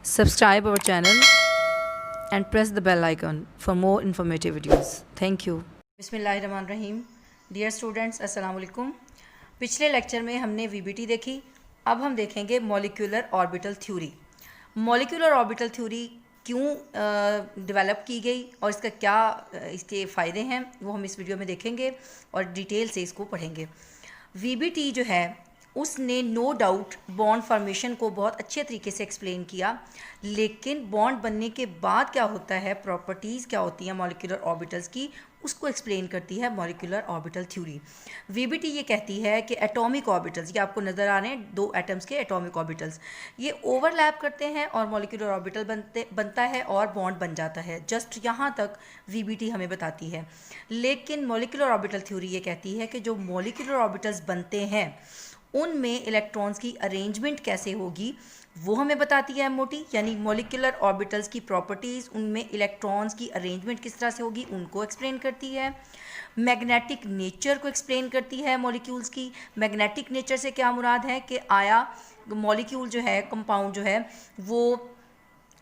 Subscribe our channel and press the bell icon for more informative videos. Thank you. बिस्मिल्लाहिर्रहमानिर्रहीम. Dear students, अस्सलाम वालेकुम. पिछले lecture में हमने वीबीटी देखी. अब हम देखेंगे molecular orbital theory. Molecular orbital theory क्यों डेवलप की गई और इसका क्या इसके फ़ायदे हैं वो हम इस वीडियो में देखेंगे और डिटेल से इसको पढ़ेंगे. वीबीटी जो है उसने नो डाउट बॉन्ड फॉर्मेशन को बहुत अच्छे तरीके से एक्सप्लेन किया, लेकिन बॉन्ड बनने के बाद क्या होता है, प्रॉपर्टीज़ क्या होती हैं मॉलिक्यूलर ऑर्बिटल्स की, उसको एक्सप्लेन करती है मॉलिक्यूलर ऑर्बिटल थ्योरी. वीबीटी ये कहती है कि एटॉमिक ऑर्बिटल्स, ये आपको नज़र आ रहे हैं दो एटम्स के एटॉमिक ऑर्बिटल्स, ये ओवरलैप करते हैं और मॉलिक्यूलर ऑर्बिटल बनता है और बॉन्ड बन जाता है. जस्ट यहाँ तक वीबीटी हमें बताती है. लेकिन मॉलिक्यूलर ऑर्बिटल थ्योरी ये कहती है कि जो मॉलिक्यूलर ऑर्बिटल्स बनते हैं उनमें इलेक्ट्रॉन्स की अरेंजमेंट कैसे होगी वो हमें बताती है एमओटी. यानी मॉलिक्यूलर ऑर्बिटल्स की प्रॉपर्टीज़, उनमें इलेक्ट्रॉन्स की अरेंजमेंट किस तरह से होगी उनको एक्सप्लेन करती है. मैग्नेटिक नेचर को एक्सप्लेन करती है मॉलिक्यूल्स की. मैग्नेटिक नेचर से क्या मुराद है कि आया मॉलिक्यूल जो है, कंपाउंड जो है वो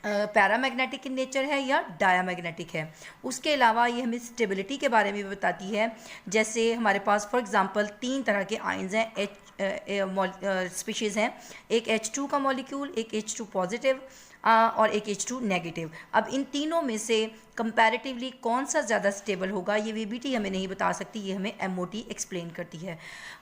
पैरामैग्नेटिक इन नेचर है या डायामैग्नेटिक है. उसके अलावा ये हमें स्टेबिलिटी के बारे में भी बताती है. जैसे हमारे पास फॉर एग्जांपल 3 तरह के आयंस हैं, स्पीशीज़ हैं. एक H2 का मॉलिक्यूल, एक H2 पॉजिटिव और एक H2 नेगेटिव. अब इन तीनों में से कंपैरेटिवली कौन सा ज़्यादा स्टेबल होगा ये वीबीटी हमें नहीं बता सकती, ये हमें एमओटी एक्सप्लेन करती है.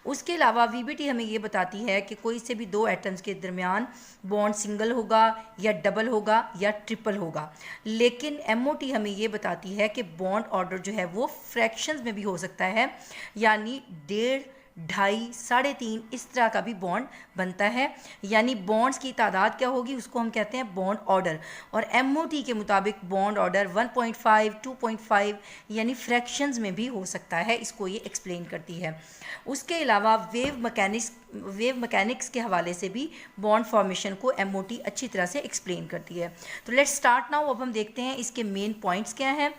उसके अलावा वीबीटी हमें ये बताती है कि कोई से भी दो एटम्स के दरमियान बॉन्ड सिंगल होगा या डबल होगा या ट्रिपल होगा. लेकिन एमओटी हमें ये बताती है कि बॉन्ड ऑर्डर जो है वो फ्रैक्शंस में भी हो सकता है, यानी 1.5, 2.5, 3.5 इस तरह का भी बॉन्ड बनता है. यानी बॉन्ड्स की तादाद क्या होगी उसको हम कहते हैं बॉन्ड ऑर्डर. और एमओटी के मुताबिक बॉन्ड ऑर्डर 1.5, 2.5 यानी फ्रैक्शंस में भी हो सकता है. इसको ये एक्सप्लेन करती है. उसके अलावा वेव मैकेनिक्स के हवाले से भी बॉन्ड फॉर्मेशन को एमओटी अच्छी तरह से एक्सप्लेन करती है. तो लेट्स स्टार्ट नाउ. अब हम देखते हैं इसके मेन पॉइंट्स क्या हैं.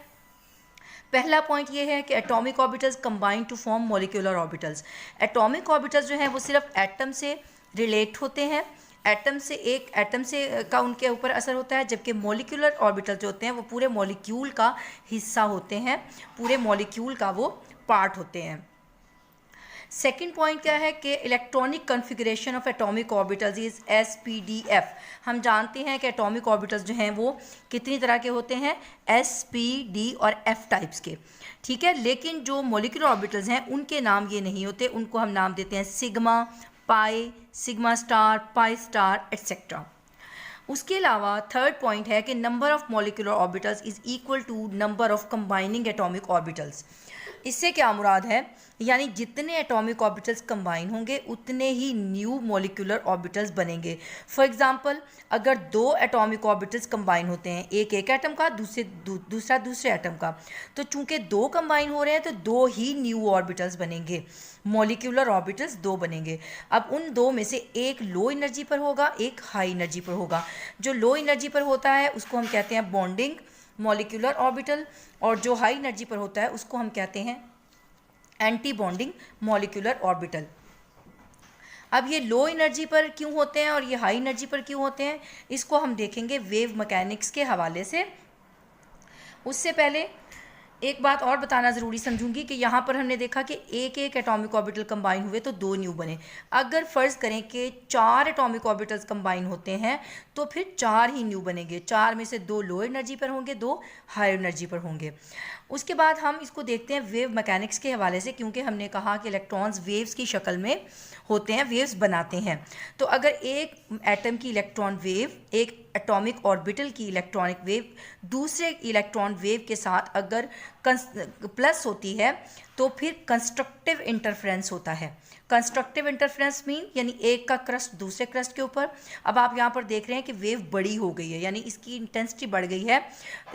पहला पॉइंट ये है कि atomic orbitals combine to form molecular orbitals. Atomic orbitals जो हैं वो सिर्फ एटम से रिलेट होते हैं, एटम से का उनके ऊपर असर होता है, जबकि मॉलिक्यूलर ऑर्बिटल जो होते हैं वो पूरे मॉलिक्यूल का हिस्सा होते हैं, पूरे मॉलिक्यूल का वो पार्ट होते हैं. सेकेंड पॉइंट क्या है कि electronic configuration of atomic orbitals is SPDF. हम जानते हैं कि एटॉमिक ऑर्बिटल्स जो हैं वो कितनी तरह के होते हैं, SP, D और F टाइप्स के. ठीक है. लेकिन जो मॉलिक्यूलर ऑर्बिटल्स हैं उनके नाम ये नहीं होते, उनको हम नाम देते हैं sigma, pi, sigma star, pi star etcetera. उसके अलावा थर्ड पॉइंट है कि number of molecular orbitals is equal to number of combining atomic orbitals. इससे क्या मुराद है, यानी जितने एटॉमिक ऑर्बिटल्स कंबाइन होंगे उतने ही न्यू मॉलिक्यूलर ऑर्बिटल्स बनेंगे. फॉर एग्जांपल अगर 2 एटॉमिक ऑर्बिटल्स कंबाइन होते हैं, एक एटम का, दूसरा दूसरे एटम का, तो चूंकि 2 कंबाइन हो रहे हैं तो 2 ही न्यू ऑर्बिटल्स बनेंगे, मॉलिक्यूलर ऑर्बिटल्स 2 बनेंगे. अब उन 2 में से एक लो एनर्जी पर होगा, एक हाई एनर्जी पर होगा. जो लो एनर्जी पर होता है उसको हम कहते हैं बॉन्डिंग मॉलिक्यूलर ऑर्बिटल, और जो हाई एनर्जी पर होता है उसको हम कहते हैं एंटी बॉन्डिंग मॉलिक्यूलर ऑर्बिटल. अब ये लो एनर्जी पर क्यों होते हैं और ये हाई एनर्जी पर क्यों होते हैं इसको हम देखेंगे वेव मैकेनिक्स के हवाले से. उससे पहले एक बात और बताना ज़रूरी समझूंगी कि यहाँ पर हमने देखा कि एक एटॉमिक ऑर्बिटल कंबाइन हुए तो 2 न्यू बने. अगर फ़र्ज़ करें कि 4 एटॉमिक ऑर्बिटल्स कंबाइन होते हैं तो फिर 4 ही न्यू बनेंगे. 4 में से 2 लो एनर्जी पर होंगे, 2 हाई एनर्जी पर होंगे. उसके बाद हम इसको देखते हैं वेव मैकेनिक्स के हवाले से, क्योंकि हमने कहा कि इलेक्ट्रॉन्स वेव्स की शक्ल में होते हैं, वेव्स बनाते हैं. तो अगर एक एटम की इलेक्ट्रॉन वेव, एक एटॉमिक ऑर्बिटल की इलेक्ट्रॉनिक वेव दूसरे इलेक्ट्रॉन वेव के साथ अगर प्लस होती है तो फिर कंस्ट्रक्टिव इंटरफ्रेंस होता है. कंस्ट्रक्टिव इंटरफ्रेंस मीन यानी एक का क्रस्ट दूसरे क्रस्ट के ऊपर. अब आप यहाँ पर देख रहे हैं कि वेव बड़ी हो गई है, यानी इसकी इंटेंसिटी बढ़ गई है,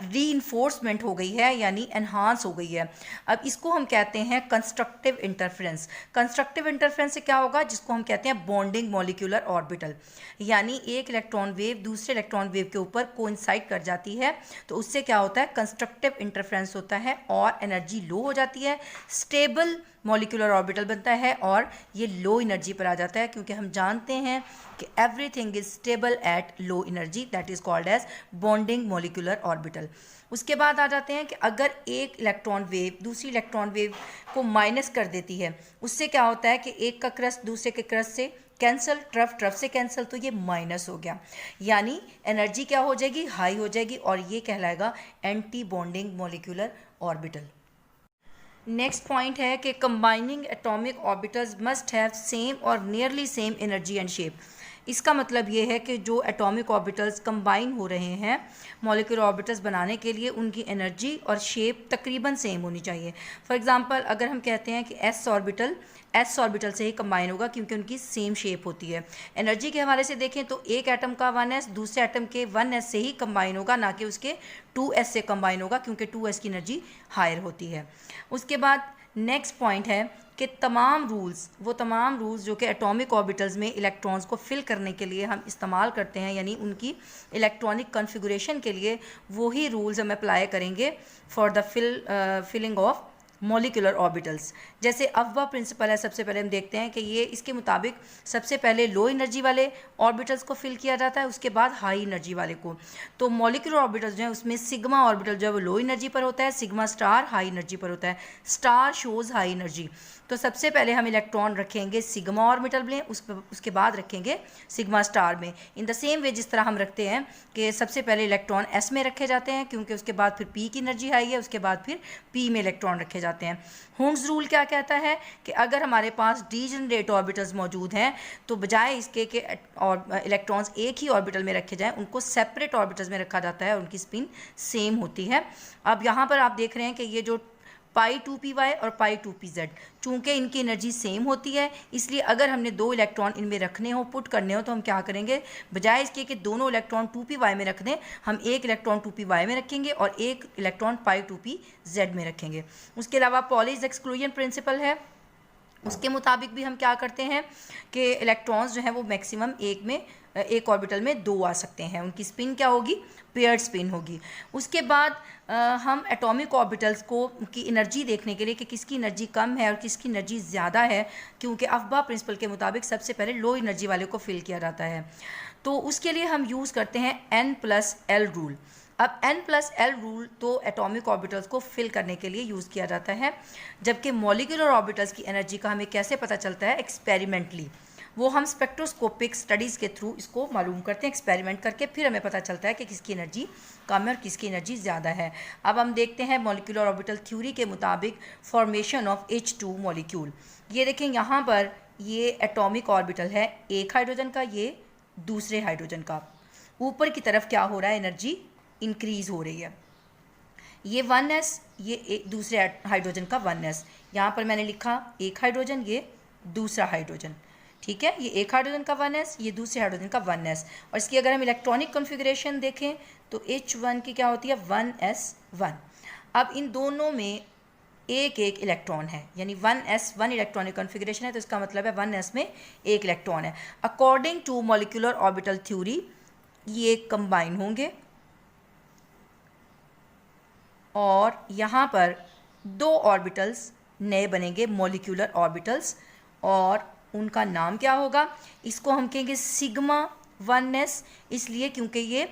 रीइंफोर्समेंट हो गई है, यानी एनहांस हो गई है. अब इसको हम कहते हैं कंस्ट्रक्टिव इंटरफ्रेंस. कंस्ट्रक्टिव इंटरफ्रेंस से क्या होगा, जिसको हम कहते हैं बॉन्डिंग मॉलिक्यूलर ऑर्बिटल. यानी एक इलेक्ट्रॉन वेव दूसरे इलेक्ट्रॉन वेव के ऊपर कोइंसाइड कर जाती है तो उससे क्या होता है, कंस्ट्रक्टिव इंटरफ्रेंस होता है और एनर्जी लो हो जाती है, स्टेबल मॉलिक्यूलर ऑर्बिटल बनता है और ये लो एनर्जी पर आ जाता है, क्योंकि हम जानते हैं कि everything is stable at low energy, that is called as bonding molecular orbital. उसके बाद आ जाते हैं कि अगर एक इलेक्ट्रॉन वेव दूसरी इलेक्ट्रॉन वेव को माइनस कर देती है, उससे क्या होता है कि एक का क्रस्ट दूसरे के क्रस्ट से कैंसिल, ट्रफ से कैंसिल, तो ये माइनस हो गया, यानी एनर्जी क्या हो जाएगी, हाई हो जाएगी और ये कहलाएगा anti bonding molecular orbital. Next point है कि combining atomic orbitals must have same और nearly same energy and shape. इसका मतलब ये है कि जो एटॉमिक ऑर्बिटल्स कंबाइन हो रहे हैं मॉलिक्यूलर ऑर्बिटल्स बनाने के लिए, उनकी एनर्जी और शेप तकरीबन सेम होनी चाहिए। फॉर एग्जांपल अगर हम कहते हैं कि एस ऑर्बिटल से ही कंबाइन होगा क्योंकि उनकी सेम शेप होती है। एनर्जी के हवाले से देखें तो एक एटम का 1s दूसरे एटम के 1s से ही कंबाइन होगा, ना कि उसके 2s से कंबाइन होगा, क्योंकि 2s की एनर्जी हायर होती है। उसके बाद नेक्स्ट पॉइंट है कि तमाम रूल्स जो कि एटॉमिक ऑर्बिटल्स में इलेक्ट्रॉन्स को फिल करने के लिए हम इस्तेमाल करते हैं, यानी उनकी इलेक्ट्रॉनिक कॉन्फ़िगरेशन के लिए, वही रूल्स हम अप्लाई करेंगे for the filling of molecular orbitals. जैसे अफवा प्रिंसिपल है, सबसे पहले हम देखते हैं कि ये इसके मुताबिक सबसे पहले लो एनर्जी वाले ऑर्बिटल्स को फिल किया जाता है, उसके बाद हाई एनर्जी वाले को। तो मॉलिक्यूलर ऑर्बिटल्स जो है उसमें सिग्मा ऑर्बिटल जो है वो लो एनर्जी पर होता है, सिग्मा स्टार हाई एनर्जी पर होता है। स्टार शोज़ हाई एनर्जी, तो सबसे पहले हम इलेक्ट्रॉन रखेंगे सिग्मा ऑर्बिटल में, उसके बाद रखेंगे सिग्मा स्टार में। इन द सेम वे जिस तरह हम रखते हैं कि सबसे पहले इलेक्ट्रॉन एस में रखे जाते हैं, क्योंकि उसके बाद फिर पी की एनर्जी हाई है, उसके बाद फिर पी में इलेक्ट्रॉन रखे जाते हैं। हुंग्स रूल क्या कहता है कि अगर हमारे पास डीजनरेट ऑर्बिटल्स मौजूद हैं तो बजाय इसके कि इलेक्ट्रॉन्स एक ही ऑर्बिटल में रखे जाएं, उनको सेपरेट ऑर्बिटल्स में रखा जाता है और उनकी स्पिन सेम होती है। अब यहाँ पर आप देख रहे हैं कि ये जो पाई 2py और पाई 2pz, चूँकि इनकी एनर्जी सेम होती है, इसलिए अगर हमने दो इलेक्ट्रॉन इनमें रखने हो, पुट करने हो, तो हम क्या करेंगे, बजाय इसके कि दोनों इलेक्ट्रॉन 2py में रख दें, हम एक इलेक्ट्रॉन 2py में रखेंगे और एक इलेक्ट्रॉन पाई 2pz में रखेंगे। उसके अलावा पॉलीज एक्सक्लूजन प्रिंसिपल है, उसके मुताबिक भी हम क्या करते हैं कि इलेक्ट्रॉन्स जो हैं वो मैक्सिमम एक ऑर्बिटल में दो आ सकते हैं, उनकी स्पिन क्या होगी, पेयर्ड स्पिन होगी। उसके बाद हम एटॉमिक ऑर्बिटल्स को की एनर्जी देखने के लिए कि किसकी एनर्जी कम है और किसकी एनर्जी ज़्यादा है, क्योंकि अफबा प्रिंसिपल के मुताबिक सबसे पहले लो एनर्जी वाले को फिल किया जाता है, तो उसके लिए हम यूज़ करते हैं n+l रूल। अब n+l रूल तो एटॉमिक ऑर्बिटल्स को फिल करने के लिए यूज़ किया जाता है, जबकि मॉलिक्यूलर ऑर्बिटल्स की एनर्जी का हमें कैसे पता चलता है, एक्सपेरिमेंटली। वो हम स्पेक्ट्रोस्कोपिक स्टडीज़ के थ्रू इसको मालूम करते हैं, एक्सपेरिमेंट करके फिर हमें पता चलता है कि किसकी एनर्जी कम है और किसकी एनर्जी ज़्यादा है। अब हम देखते हैं मॉलिक्यूलर ऑर्बिटल थ्योरी के मुताबिक फॉर्मेशन ऑफ H2 मॉलिक्यूल। ये देखें यहाँ पर ये एटॉमिक ऑर्बिटल है, एक हाइड्रोजन का, ये दूसरे हाइड्रोजन का। ऊपर की तरफ क्या हो रहा है, एनर्जी इंक्रीज़ हो रही है। ये 1s, ये दूसरे हाइड्रोजन का 1s, यहाँ पर मैंने लिखा एक हाइड्रोजन, ये दूसरा हाइड्रोजन, ठीक है। ये एक हाइड्रोजन का 1s, ये दूसरे हाइड्रोजन का 1s। और इसकी अगर हम इलेक्ट्रॉनिक कॉन्फ़िगरेशन देखें तो H1 की क्या होती है, 1s1। अब इन दोनों में एक इलेक्ट्रॉन है, यानी 1s1 इलेक्ट्रॉनिक कॉन्फ़िगरेशन है, तो इसका मतलब है 1s में एक इलेक्ट्रॉन है। According to molecular orbital theory ये कंबाइन होंगे और यहाँ पर दो ऑर्बिटल्स नए बनेंगे, मॉलिक्यूलर ऑर्बिटल्स, और उनका नाम क्या होगा, इसको हम कहेंगे सिग्मा 1s, इसलिए क्योंकि ये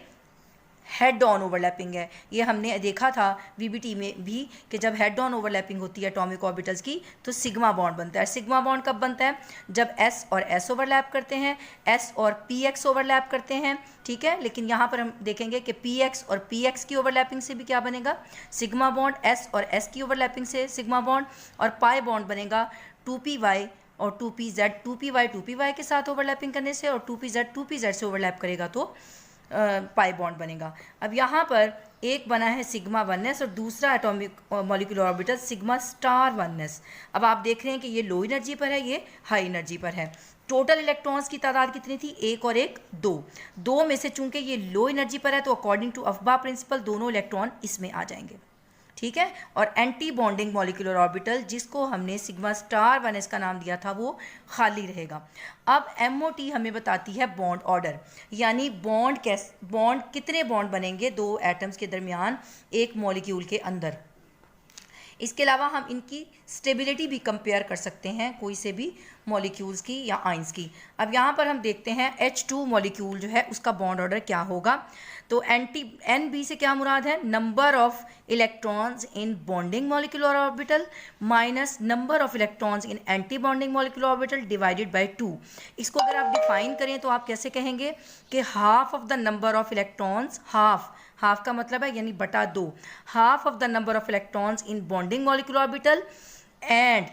हेड ऑन ओवरलैपिंग है। ये हमने देखा था VBT में भी कि जब हेड ऑन ओवरलैपिंग होती है एटॉमिक ऑर्बिटल्स की तो सिग्मा बॉन्ड बनता है। सिग्मा बॉन्ड कब बनता है, जब S और S ओवरलैप करते हैं, S और PX ओवरलैप करते हैं, ठीक है। लेकिन यहाँ पर हम देखेंगे कि PX और PX की ओवरलैपिंग से भी क्या बनेगा, सिग्मा बॉन्ड, S और S की ओवरलैपिंग से सिग्मा बॉन्ड, और पाई बॉन्ड बनेगा 2py और 2pz, 2py के साथ ओवरलैपिंग करने से, और 2pz से ओवरलैप करेगा तो पाई बॉन्ड बनेगा। अब यहाँ पर एक बना है सिग्मा 1s और दूसरा atomic molecular orbital sigma star 1s। अब आप देख रहे हैं कि ये लो एनर्जी पर है, ये हाई एनर्जी पर है। टोटल इलेक्ट्रॉन्स की तादाद कितनी थी, एक और एक, दो में से चूंकि ये लो एनर्जी पर है तो अकॉर्डिंग टू अफबा प्रिंसिपल दोनों इलेक्ट्रॉन इसमें आ जाएंगे, ठीक है। और एंटी बॉन्डिंग मॉलिक्यूलर ऑर्बिटल जिसको हमने सिग्मा स्टार 1s का नाम दिया था वो खाली रहेगा। अब MOT हमें बताती है बॉन्ड ऑर्डर, यानी बॉन्ड कितने बॉन्ड बनेंगे दो एटम्स के दरमियान एक मॉलिक्यूल के अंदर। इसके अलावा हम इनकी स्टेबिलिटी भी कंपेयर कर सकते हैं कोई से भी मॉलिक्यूल्स की या आइंस की। अब यहाँ पर हम देखते हैं H2 मॉलिक्यूल जो है उसका बॉन्ड ऑर्डर क्या होगा। तो NB से क्या मुराद है, number of electrons in bonding molecular orbital minus number of electrons in anti bonding molecular orbital divided by 2। इसको अगर आप डिफाइन करें तो आप कैसे कहेंगे कि half of the number of electrons, half का मतलब है यानी बटा 2, half of the number of electrons in bonding molecular orbital and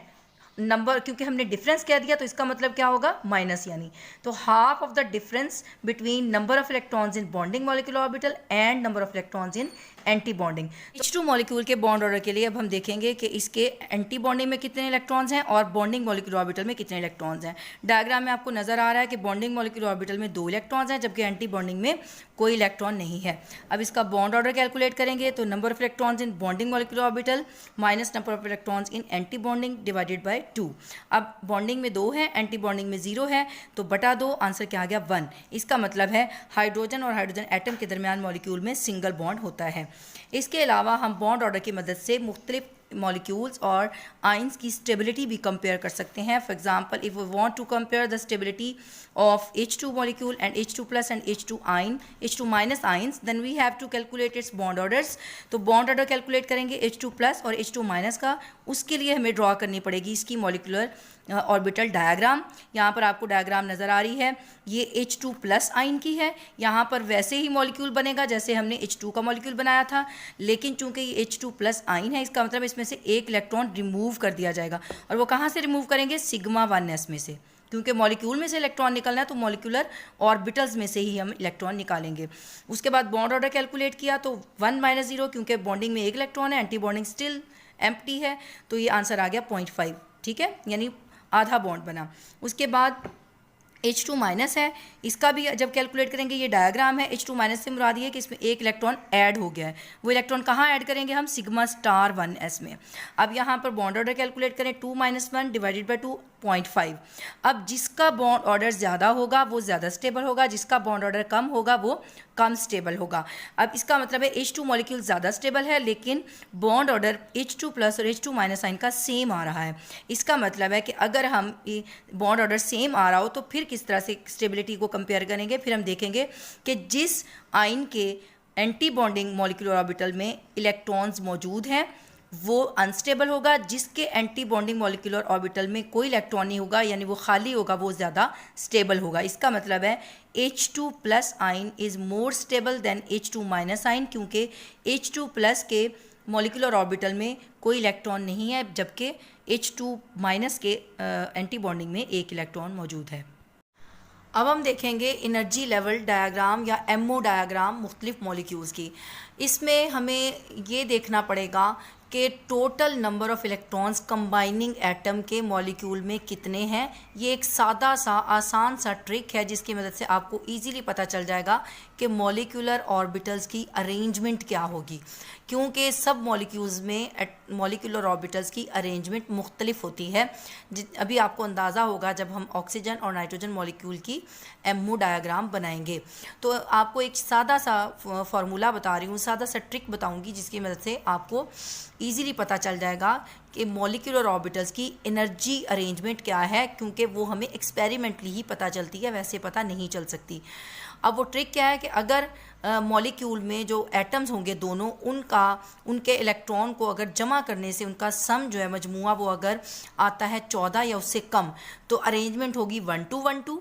number, क्योंकि हमने डिफरेंस कह दिया तो इसका मतलब क्या होगा माइनस, यानी तो half of the difference between number of electrons in bonding molecular orbital and number of electrons in anti bonding. H2 molecule के बॉन्ड ऑर्डर के लिए अब हम देखेंगे कि इसके एंटी बॉन्डिंग में कितने इलेक्ट्रॉन्स हैं और बॉन्डिंग मॉलिक्यूलर ऑर्बिटल में कितने इलेक्ट्रॉन्स हैं। डायग्राम में आपको नजर आ रहा है कि बॉन्डिंग मॉलिक्यूलर ऑर्बिटल में 2 इलेक्ट्रॉन्स हैं जबकि एंटी बॉन्डिंग में कोई इलेक्ट्रॉन नहीं है। अब इसका बॉन्ड ऑर्डर कैलकुलेट करेंगे तो number of electrons in bonding molecular orbital minus number of electrons in anti bonding divided by 2। अब बॉन्डिंग में 2 है, एंटी बॉन्डिंग में 0 है, तो बटा 2 आंसर क्या आ गया 1। इसका मतलब है हाइड्रोजन और हाइड्रोजन एटम के दरमियान मॉलिक्यूल में सिंगल बॉन्ड होता है। इसके अलावा हम बॉन्ड ऑर्डर की मदद से मुख्तलिफ मॉलिक्यूल्स और आइंस की स्टेबिलिटी भी कंपेयर कर सकते हैं। For example if we want to compare the stability of H2 molecule and H2 plus and H2 minus ions, then we have to calculate its bond orders। तो bond order calculate करेंगे H2 plus और H2 minus का, उसके लिए हमें draw करनी पड़ेगी इसकी मॉलिक्यूलर ऑर्बिटल डायग्राम। यहाँ पर आपको डायग्राम नज़र आ रही है, ये H2 प्लस आइन की है। यहाँ पर वैसे ही मॉलिक्यूल बनेगा जैसे हमने H2 का मॉलिक्यूल बनाया था, लेकिन चूंकि ये H2 प्लस आइन है इसका मतलब इसमें से एक इलेक्ट्रॉन रिमूव कर दिया जाएगा। और वो कहाँ से रिमूव करेंगे, सिग्मा 1s में से, क्योंकि मॉलिक्यूल में से इलेक्ट्रॉन निकलना है तो मॉलिक्यूलर ऑर्बिटल्स में से ही हम इलेक्ट्रॉन निकालेंगे। उसके बाद बॉन्ड ऑर्डर कैलकुलेट किया तो 1 - 0, क्योंकि बॉन्डिंग में एक इलेक्ट्रॉन है, एंटी बॉन्डिंग स्टिल एम्प्टी है, तो ये आंसर आ गया 0.5। ठीक है, यानी आधा बॉन्ड बना। उसके बाद H2 माइनस है, इसका भी जब कैलकुलेट करेंगे, ये डायग्राम है, H2 माइनस से मुराद ये है कि इसमें एक इलेक्ट्रॉन ऐड हो गया है। वो इलेक्ट्रॉन कहाँ ऐड करेंगे हम, सिग्मा स्टार 1s में। अब यहाँ पर बॉन्ड ऑर्डर कैलकुलेट करें 2 - 1 डिवाइडेड बाई 2 0.5। अब जिसका बॉन्ड ऑर्डर ज़्यादा होगा वो ज़्यादा स्टेबल होगा, जिसका बॉन्ड ऑर्डर कम होगा वो कम स्टेबल होगा। अब इसका मतलब है H2 मॉलिक्यूल ज़्यादा स्टेबल है, लेकिन बॉन्ड ऑर्डर H2 प्लस और H2 माइनस आइन का सेम आ रहा है। इसका मतलब है कि अगर हम बॉन्ड ऑर्डर सेम आ रहा हो तो फिर किस तरह से स्टेबिलिटी को कंपेयर करेंगे। फिर हम देखेंगे कि जिस आइन के एंटी बॉन्डिंग मॉलिक्यूलर ऑर्बिटल में इलेक्ट्रॉन्स मौजूद हैं वो अनस्टेबल होगा, जिसके एंटी बॉन्डिंग मॉलिक्यूलर ऑर्बिटल में कोई इलेक्ट्रॉन नहीं होगा यानी वो खाली होगा, वो ज़्यादा स्टेबल होगा। इसका मतलब है H2 प्लस आइन is more stable then H2 minus आइन, क्योंकि H2 प्लस के मॉलिक्यूलर ऑर्बिटल में कोई इलेक्ट्रॉन नहीं है जबकि H2 माइनस के एंटी बॉन्डिंग में एक इलेक्ट्रॉन मौजूद है। अब हम देखेंगे एनर्जी लेवल डायग्राम या MO डायग्राम मुख्तलिफ मॉलिक्यूल्स की। इसमें हमें ये देखना पड़ेगा कि total number of electrons combining atom के मॉलिक्यूल में कितने हैं। ये एक सादा सा आसान सा ट्रिक है जिसकी मदद से आपको इजीली पता चल जाएगा कि मॉलिक्यूलर ऑर्बिटल्स की अरेंजमेंट क्या होगी, क्योंकि सब मॉलिक्यूल्स में मॉलिक्यूलर ऑर्बिटल्स की अरेंजमेंट मुख्तलिफ होती है। अभी आपको अंदाज़ा होगा जब हम ऑक्सीजन और नाइट्रोजन मॉलिक्यूल की MO डायग्राम बनाएंगे। तो आपको एक सादा सा फार्मूला बता रही हूँ, सादा सा ट्रिक बताऊँगी जिसकी मदद से आपको ईज़िली पता चल जाएगा कि मॉलिक्यूलर ऑर्बिटल्स की एनर्जी अरेंजमेंट क्या है, क्योंकि वो हमें एक्सपेरिमेंटली ही पता चलती है, वैसे पता नहीं चल सकती। अब वो ट्रिक क्या है कि अगर मॉलिक्यूल में जो एटम्स होंगे दोनों, उनके इलेक्ट्रॉन को अगर जमा करने से उनका सम जो है मजमुआ वो अगर आता है 14 या उससे कम, तो अरेंजमेंट होगी 1 to 1 2।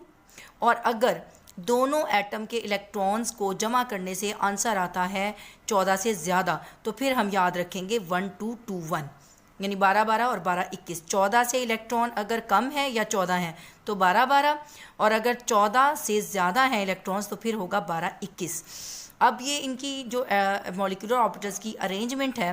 और अगर दोनों एटम के इलेक्ट्रॉन्स को जमा करने से आंसर आता है 14 से ज़्यादा, तो फिर हम याद रखेंगे 1 2 2 1, यानी 12 12 और 12 21। 14 से इलेक्ट्रॉन अगर कम है या 14 हैं तो 12 12, और अगर 14 से ज़्यादा हैं इलेक्ट्रॉन्स तो फिर होगा 12 21। अब ये इनकी जो मॉलिक्यूलर ऑर्बिटल्स की अरेंजमेंट है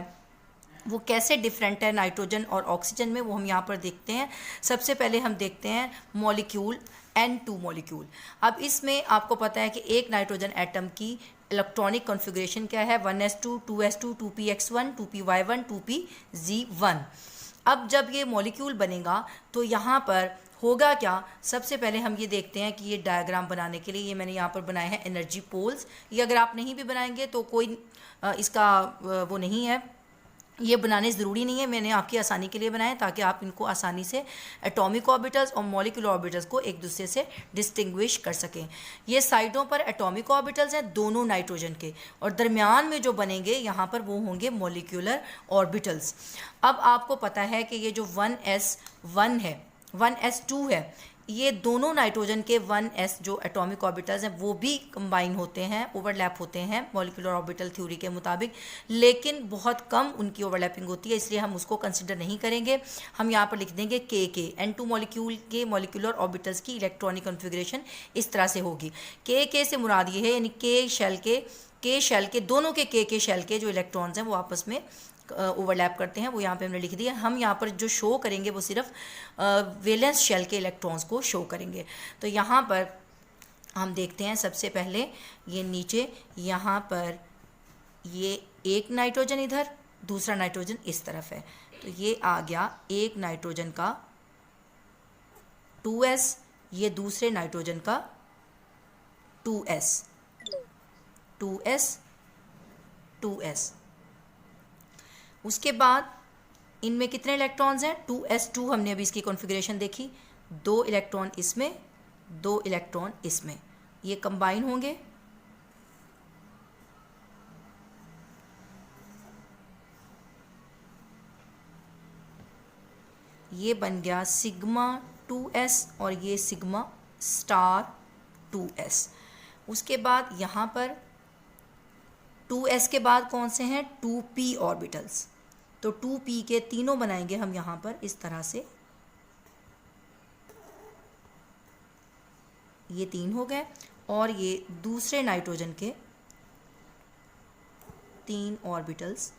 वो कैसे डिफरेंट है नाइट्रोजन और ऑक्सीजन में, वो हम यहाँ पर देखते हैं। सबसे पहले हम देखते हैं मॉलिक्यूल N2 मॉलिक्यूल। अब इसमें आपको पता है कि एक नाइट्रोजन एटम की इलेक्ट्रॉनिक कॉन्फ़िगरेशन क्या है, 1s2, 2s2, 2px1, 2py1, 2pz1। अब जब ये मॉलिक्यूल बनेगा तो यहाँ पर होगा क्या, सबसे पहले हम ये देखते हैं कि ये डायग्राम बनाने के लिए ये मैंने यहाँ पर बनाए हैं एनर्जी पोल्स। ये अगर आप नहीं भी बनाएंगे तो कोई इसका वो नहीं है, ये बनाने ज़रूरी नहीं है, मैंने आपकी आसानी के लिए बनाए ताकि आप इनको आसानी से एटॉमिक ऑर्बिटल्स और मॉलिक्यूलर ऑर्बिटल्स को एक दूसरे से डिस्टिंग्विश कर सकें। ये साइडों पर एटॉमिक ऑर्बिटल्स हैं दोनों नाइट्रोजन के, और दरमियान में जो बनेंगे यहाँ पर वो होंगे मॉलिक्यूलर ऑर्बिटल्स। अब आपको पता है कि ये जो 1s1 है, 1s2 है, ये दोनों नाइट्रोजन के 1s जो एटॉमिक ऑर्बिटल्स हैं वो भी कंबाइन होते हैं, ओवरलैप होते हैं मॉलिक्यूलर ऑर्बिटल थ्योरी के मुताबिक, लेकिन बहुत कम उनकी ओवरलैपिंग होती है, इसलिए हम उसको कंसिडर नहीं करेंगे। हम यहाँ पर लिख देंगे के N2 मॉलिक्यूल के मॉलिक्यूलर ऑर्बिटल्स की इलेक्ट्रॉनिक कॉन्फ़िगरेशन इस तरह से होगी। के से मुराद ये है यानी के शेल के दोनों के शेल के जो इलेक्ट्रॉन्स हैं वो आपस में ओवरलैप करते हैं, वो यहाँ पे हमने लिख दिया। हम यहाँ पर जो शो करेंगे वो सिर्फ वैलेंस शेल के इलेक्ट्रॉन्स को शो करेंगे। तो यहाँ पर हम देखते हैं सबसे पहले ये नीचे यहाँ पर ये एक नाइट्रोजन इधर, दूसरा नाइट्रोजन इस तरफ है, तो ये आ गया एक नाइट्रोजन का 2s, ये दूसरे नाइट्रोजन का 2s, 2s, 2s। उसके बाद इनमें कितने इलेक्ट्रॉन्स हैं, 2s2, हमने अभी इसकी कॉन्फ़िगरेशन देखी, 2 इलेक्ट्रॉन इसमें, 2 इलेक्ट्रॉन इसमें, ये कंबाइन होंगे। ये बन गया सिग्मा 2s और ये सिग्मा स्टार 2s। उसके बाद यहाँ पर 2s के बाद कौन से हैं, 2p ऑर्बिटल्स, तो 2p के तीनों बनाएंगे हम यहाँ पर इस तरह से, ये 3 हो गए, और ये दूसरे नाइट्रोजन के 3 ऑर्बिटल्स,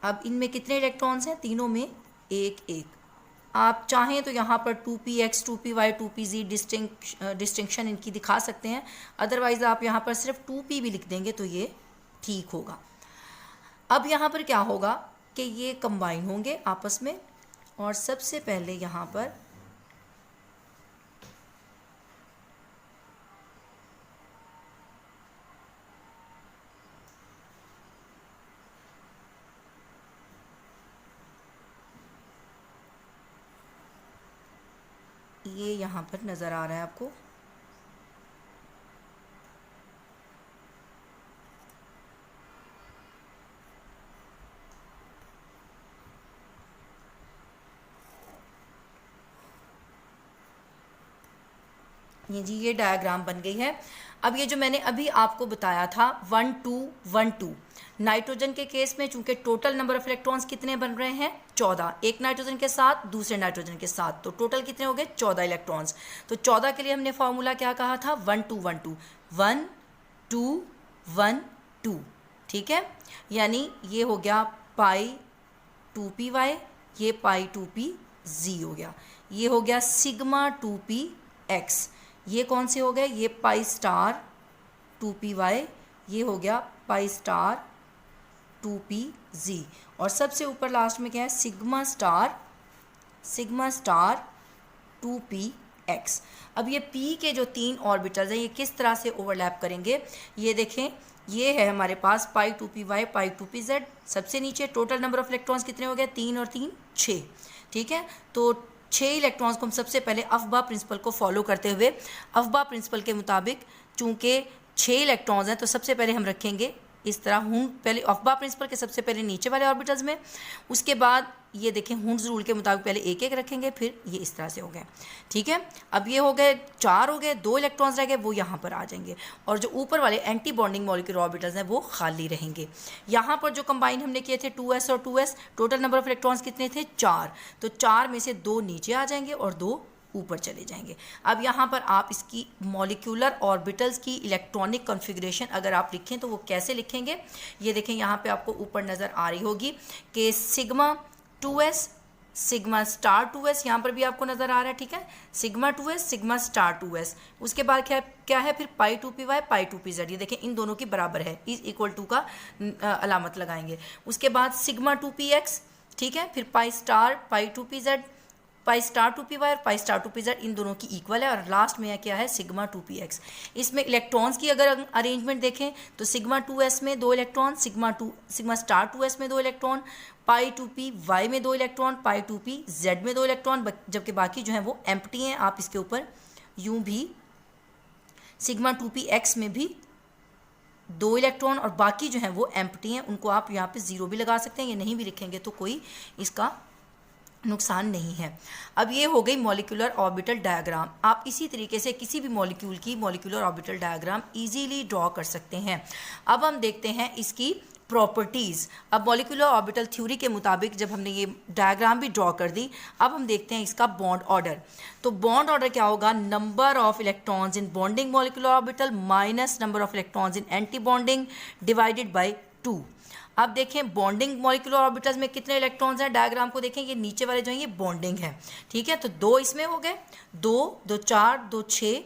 अब इनमें कितने इलेक्ट्रॉन्स हैं, तीनों में एक एक। आप चाहें तो यहाँ पर 2px, 2py, 2pz डिस्टिंक्शन इनकी दिखा सकते हैं, अदरवाइज़ आप यहाँ पर सिर्फ 2p भी लिख देंगे तो ये ठीक होगा। अब यहाँ पर क्या होगा कि ये कंबाइन होंगे आपस में, और सबसे पहले यहाँ पर ये यहाँ पर नज़र आ रहा है आपको, ये डायग्राम बन गई है। अब ये जो मैंने अभी आपको बताया था 1 2 1 2, नाइट्रोजन के केस में चूंकि टोटल नंबर ऑफ इलेक्ट्रॉन्स कितने बन रहे हैं, 14, एक नाइट्रोजन के साथ दूसरे नाइट्रोजन के साथ, तो टोटल कितने हो गए, 14 इलेक्ट्रॉन्स। तो 14 के लिए हमने फार्मूला क्या कहा था, 1 2 1 2, 1 2 1 2, ठीक है, यानी ये हो गया पाई 2py, ये पाई 2pz हो गया, ये हो गया सिग्मा 2px, ये कौन से हो गए, ये पाई स्टार 2py, ये हो गया पाई स्टार 2pz, और सबसे ऊपर लास्ट में क्या है, सिग्मा स्टार 2px। अब ये p के जो 3 ऑर्बिटल्स हैं ये किस तरह से ओवरलैप करेंगे, ये देखें, ये है हमारे पास पाई 2py, पाई 2pz, सबसे नीचे टोटल नंबर ऑफ इलेक्ट्रॉन्स कितने हो गए, 3 और 3 6, ठीक है। तो 6 इलेक्ट्रॉन्स को हम सबसे पहले अफबा प्रिंसिपल को फॉलो करते हुए, अफबा प्रिंसिपल के मुताबिक चूंकि 6 इलेक्ट्रॉन्स हैं तो सबसे पहले हम रखेंगे इस तरह हुंड, पहले अफबा प्रिंसिपल के सबसे पहले नीचे वाले ऑर्बिटल्स में, उसके बाद ये देखें हुंड्स रूल के मुताबिक पहले एक एक रखेंगे, फिर ये इस तरह से हो गए, ठीक है। अब ये हो गए 4 हो गए, 2 इलेक्ट्रॉन्स रह गए, वो यहाँ पर आ जाएंगे, और जो ऊपर वाले एंटी बॉन्डिंग मॉलिक्यूलर ऑर्बिटल्स हैं वो खाली रहेंगे। यहाँ पर जो कंबाइन हमने किए थे 2s और 2s, total number of electrons कितने थे, 4, तो 4 में से 2 नीचे आ जाएंगे और 2 ऊपर चले जाएंगे। अब यहाँ पर आप इसकी मॉलिक्यूलर ऑर्बिटल्स की इलेक्ट्रॉनिक कॉन्फ़िगरेशन अगर आप लिखें तो वो कैसे लिखेंगे, ये देखें यहाँ पे आपको ऊपर नज़र आ रही होगी कि sigma 2s sigma star 2s, यहाँ पर भी आपको नज़र आ रहा है, ठीक है, sigma 2s sigma star 2s। उसके बाद क्या क्या है फिर पाई 2py पाई 2pz, ये देखें इन दोनों की बराबर है, इज इक्वल टू का अलामत लगाएंगे। उसके बाद सिग्मा 2px, ठीक है, फिर पाई स्टार पाई 2pz, पाई स्टार 2py और पाई स्टार 2pz इन दोनों की इक्वल है। और लास्ट में क्या है सिग्मा 2px। इसमें इलेक्ट्रॉन्स की अगर अरेंजमेंट देखें तो सिग्मा 2s में 2 इलेक्ट्रॉन, सिग्मा स्टार 2s में 2 इलेक्ट्रॉन, पाई 2py में 2 इलेक्ट्रॉन, पाई 2pz में 2 इलेक्ट्रॉन, जबकि बाकी जो है वो एम्प्टी हैं। आप इसके ऊपर यूं भी सिग्मा 2px में भी 2 इलेक्ट्रॉन और बाकी जो है वो एम्प्टी हैं, उनको आप यहाँ पे 0 भी लगा सकते हैं, ये नहीं भी लिखेंगे तो कोई इसका नुकसान नहीं है। अब ये हो गई मॉलिक्यूलर ऑर्बिटल डायग्राम। आप इसी तरीके से किसी भी मॉलिक्यूल की molecular orbital diagram easily draw कर सकते हैं। अब हम देखते हैं इसकी प्रॉपर्टीज़। अब मॉलिक्यूलर ऑर्बिटल थ्योरी के मुताबिक जब हमने ये डायग्राम भी ड्रॉ कर दी, अब हम देखते हैं इसका बॉन्ड ऑर्डर। तो बॉन्ड ऑर्डर क्या होगा, number of electrons in bonding molecular orbital minus number of electrons in anti bonding divided by 2। अब देखें बॉन्डिंग मॉलिक्यूलर ऑर्बिटल्स में कितने इलेक्ट्रॉन्स हैं, डायग्राम को देखें, ये नीचे वाले जो हैं ये बॉन्डिंग है, ठीक है। तो 2 इसमें हो गए, 2 2 4 2 6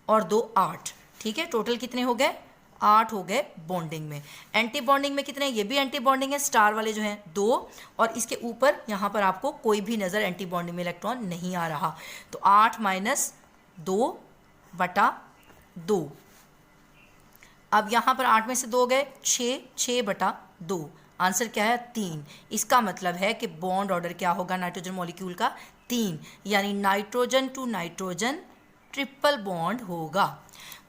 और 2 8, ठीक है, टोटल कितने हो गए 8 हो गए बॉन्डिंग में। एंटी बॉन्डिंग में कितने, ये भी एंटी बॉन्डिंग है, स्टार वाले जो हैं 2, और इसके ऊपर यहाँ पर आपको कोई भी नज़र एंटी बॉन्डिंग में इलेक्ट्रॉन नहीं आ रहा। तो 8 माइनस 2 बटा 2। अब यहाँ पर 8 में से 2 गए, 6 बटा 2। आंसर क्या है 3। इसका मतलब है कि बॉन्ड ऑर्डर क्या होगा नाइट्रोजन मॉलिक्यूल का 3, यानी nitrogen to nitrogen triple bond होगा।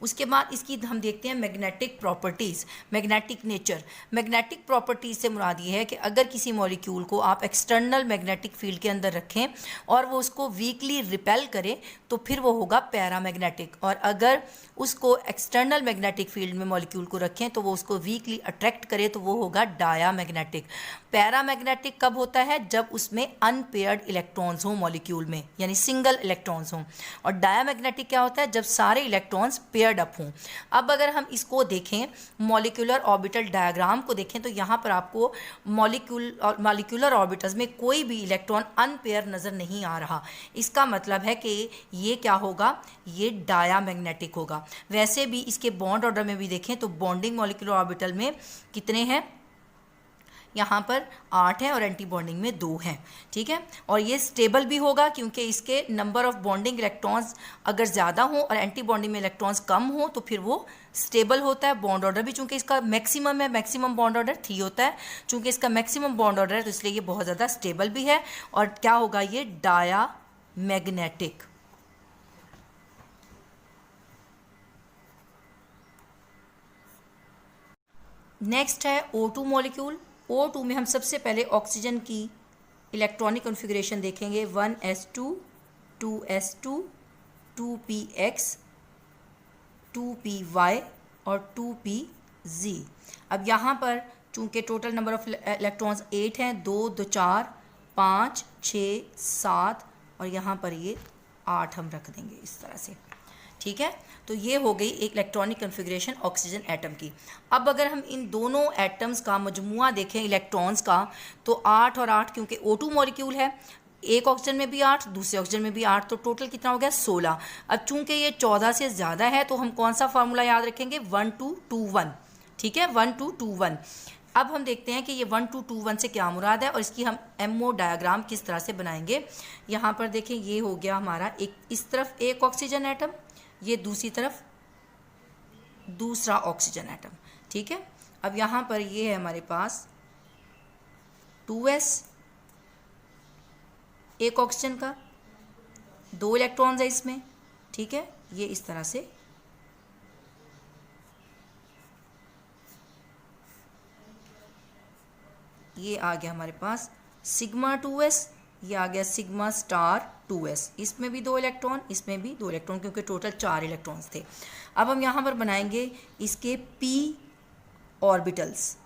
उसके बाद इसकी हम देखते हैं magnetic properties, magnetic nature. Magnetic properties से मुराद ये है कि अगर किसी मॉलिक्यूल को आप एक्सटर्नल मैग्नेटिक फील्ड के अंदर रखें और वो उसको वीकली रिपेल करे तो फिर वो होगा पैरामैग्नेटिक, और अगर उसको एक्सटर्नल मैग्नेटिक फील्ड में मॉलिक्यूल को रखें तो वो उसको वीकली अट्रैक्ट करे तो वो होगा डायामैग्नेटिक। पैरामैग्नेटिक कब होता है, जब उसमें अनपेयर्ड इलेक्ट्रॉन्स हों मॉलिक्यूल में, यानी सिंगल इलेक्ट्रॉन्स हों। और डायामैग्नेटिक क्या होता है, जब सारे इलेक्ट्रॉन्स पेयर्ड अप हों। अब अगर हम इसको देखें मॉलिक्यूलर ऑर्बिटल डायग्राम को देखें तो यहाँ पर आपको मॉलिक्यूलर ऑर्बिटल्स में कोई भी इलेक्ट्रॉन अनपेयर नज़र नहीं आ रहा। इसका मतलब है कि ये क्या होगा, ये डायामैग्नेटिक होगा। वैसे भी इसके बॉन्ड ऑर्डर में भी देखें तो बॉन्डिंग मॉलिक्यूलर ऑर्बिटल में कितने हैं, यहाँ पर 8 है और एंटी बॉन्डिंग में 2 हैं, ठीक है। और ये स्टेबल भी होगा क्योंकि इसके नंबर ऑफ बॉन्डिंग इलेक्ट्रॉन्स अगर ज़्यादा हो और एंटी बॉन्डिंग में इलेक्ट्रॉन्स कम हो तो फिर वो स्टेबल होता है। बॉन्ड ऑर्डर भी चूंकि इसका मैक्सिमम है, मैक्सिमम बॉन्ड ऑर्डर 3 होता है, चूंकि इसका मैक्सिमम बॉन्ड ऑर्डर है तो इसलिए ये बहुत ज़्यादा स्टेबल भी है। और क्या होगा, ये डायामैग्नेटिक। नेक्स्ट है O2 मॉलिक्यूल। O2 में हम सबसे पहले ऑक्सीजन की इलेक्ट्रॉनिक कॉन्फ़िगरेशन देखेंगे, 1s2 2s2 2px 2py और 2pz। अब यहाँ पर चूँकि टोटल नंबर ऑफ इलेक्ट्रॉन्स 8 हैं, 2 2 4 5 6 7 और यहाँ पर ये 8 हम रख देंगे इस तरह से, ठीक है। तो ये हो गई एक इलेक्ट्रॉनिक कॉन्फ़िगरेशन ऑक्सीजन एटम की। अब अगर हम इन दोनों एटम्स का मजमुआ देखें इलेक्ट्रॉन्स का तो 8 और 8, क्योंकि O2 मॉलिक्यूल है, एक ऑक्सीजन में भी 8 दूसरे ऑक्सीजन में भी 8, तो टोटल कितना हो गया 16। अब चूंकि ये 14 से ज़्यादा है तो हम कौन सा फार्मूला याद रखेंगे, 1 2 2 1, ठीक है, 1 2 2 1। अब हम देखते हैं कि ये 1 2 2 1 से क्या मुराद है और इसकी हम एमओ डायग्राम किस तरह से बनाएंगे। यहाँ पर देखें ये हो गया हमारा एक, इस तरफ एक ऑक्सीजन एटम, ये दूसरी तरफ दूसरा ऑक्सीजन एटम, ठीक है। अब यहाँ पर ये है हमारे पास 2s, एक ऑक्सीजन का 2 इलेक्ट्रॉन्स है इसमें, ठीक है, ये इस तरह से ये आ गया हमारे पास सिग्मा 2s, ये आ गया सिग्मा स्टार 2s। इसमें भी 2 इलेक्ट्रॉन, इसमें भी 2 इलेक्ट्रॉन, क्योंकि टोटल 4 इलेक्ट्रॉन्स थे। अब हम यहाँ पर बनाएंगे इसके p ऑर्बिटल्स।